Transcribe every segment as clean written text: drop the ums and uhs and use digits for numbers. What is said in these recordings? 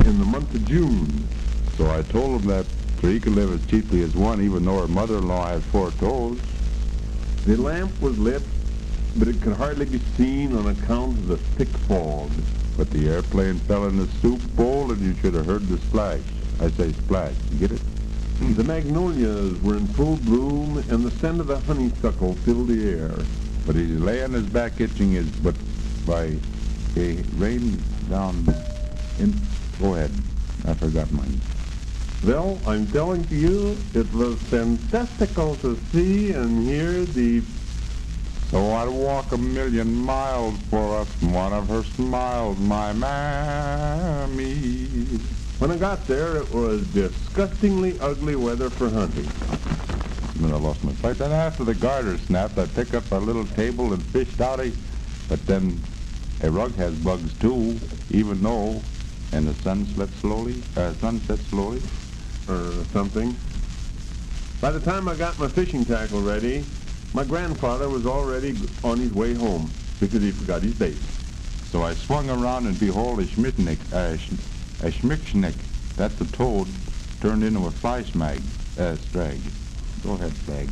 in the month of June. So I told him that so he could live as cheaply as one, even though her mother-in-law had 4 toes. The lamp was lit, but it could hardly be seen on account of the thick fog. But the airplane fell in the soup bowl, and you should have heard the splash. I say splash. You get it? The magnolias were in full bloom, and the scent of the honeysuckle filled the air. But he lay on his back itching his butt by a rain down in... Go ahead. I forgot mine. Well, I'm telling you, it was fantastical to see and hear the... So I'd walk 1,000,000 miles for us, one of her smiles, my mammy. When I got there, it was disgustingly ugly weather for hunting. Then I lost my place. Then after the garter snapped, I picked up a little table and fished out it. But then a rug has bugs too, even though, and the sun set slowly, Or something. By the time I got my fishing tackle ready, my grandfather was already on his way home because he forgot his bait. So I swung around and behold a schmickschnick. That's a toad turned into a fly strag. Go ahead, Stag.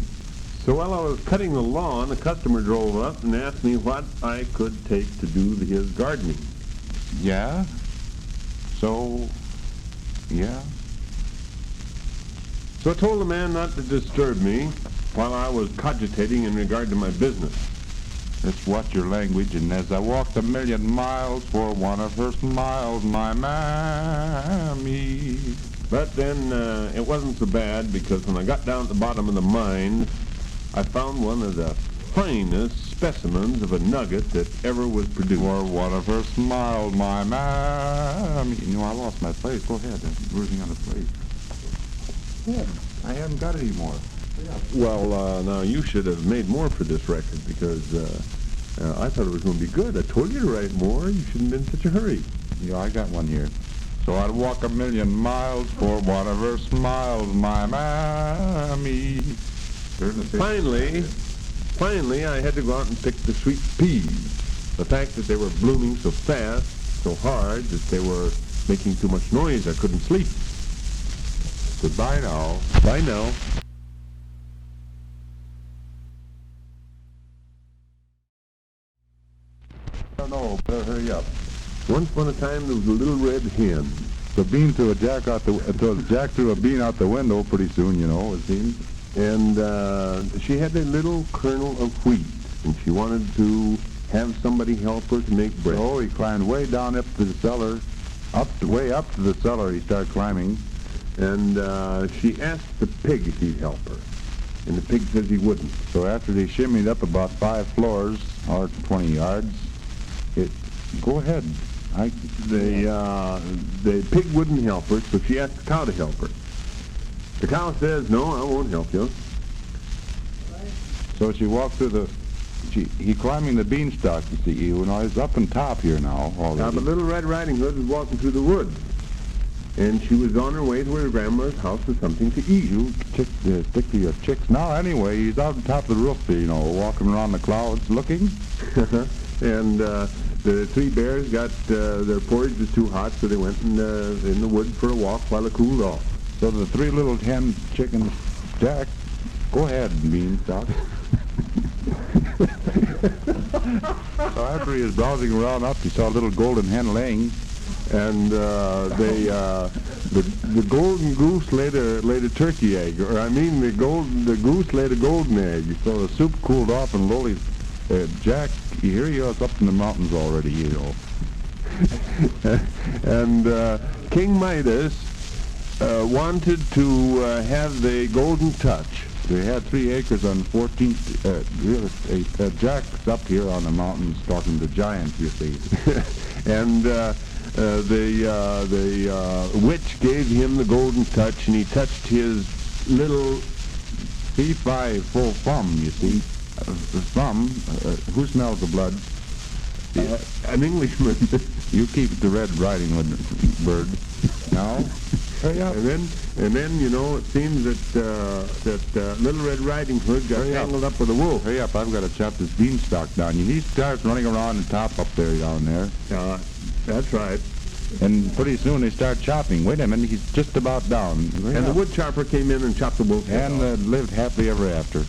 So while I was cutting the lawn, a customer drove up and asked me what I could take to do his gardening. Yeah? So, yeah? So I told the man not to disturb me while I was cogitating in regard to my business. Let's watch your language, and as I walked 1,000,000 miles for one of her smiles, my mammy. But then it wasn't so bad, because when I got down at the bottom of the mine, I found one of the finest specimens of a nugget that ever was produced. For one of her smiles, my mammy. You know, I lost my place. Go ahead. I'm losing on the place. Yeah, I haven't got any more. Well, now you should have made more for this record, because I thought it was going to be good. I told you to write more. You shouldn't have been in such a hurry. Yeah, I got one here. So I'd walk 1,000,000 miles for one of her smiles, my mammy. Finally, I had to go out and pick the sweet peas. The fact that they were blooming so fast, so hard, that they were making too much noise, I couldn't sleep. Goodbye now. Bye now. No, better hurry up. Once upon a time, there was a little red hen. The bean threw a jack threw a bean out the window pretty soon, you know, it seems. And she had a little kernel of wheat, and she wanted to have somebody help her to make bread. So he climbed way down up to the cellar, way up to the cellar he started climbing. And she asked the pig if he'd help her, and the pig says he wouldn't. So after they shimmied up about 5 floors, or 20 yards, go ahead. The pig wouldn't help her, so she asked the cow to help her. The cow says, "No, I won't help you." So she walked through he climbing the beanstalk, you see. You know, he's up on top here now already. Now, the Little Red Riding Hood was walking through the woods, and she was on her way to her grandmother's house with something to eat. You stick to your chicks. Now, anyway, he's out on top of the roof, you know, walking around the clouds looking. And the 3 bears got their porridge was too hot, so they went in the wood for a walk while it cooled off. So the 3 little hen chickens, Jack, go ahead, Beanstalk. So after he was browsing around up, he saw a little golden hen laying, and the golden goose laid a turkey egg, or I mean the goose laid a golden egg. So the soup cooled off, and Loli, Jack, here he is up in the mountains already, you know. And King Midas wanted to have the golden touch. They had 3 acres on 14th real estate. Jack's up here on the mountains talking to giants, you see. And the witch gave him the golden touch, and he touched his little fee-fi full thumb, you see. The thumb, who smells the blood? An Englishman. You keep the Red Riding Hood bird. Now, hurry up. And then, you know, it seems that Little Red Riding Hood got tangled up with a wolf. Hurry up, I've got to chop this beanstalk down. He starts running around the top up there, down there. That's right. And pretty soon they start chopping. Wait a minute, he's just about down. And the wood chopper came in and chopped the wolf's head And off. lived happily ever after.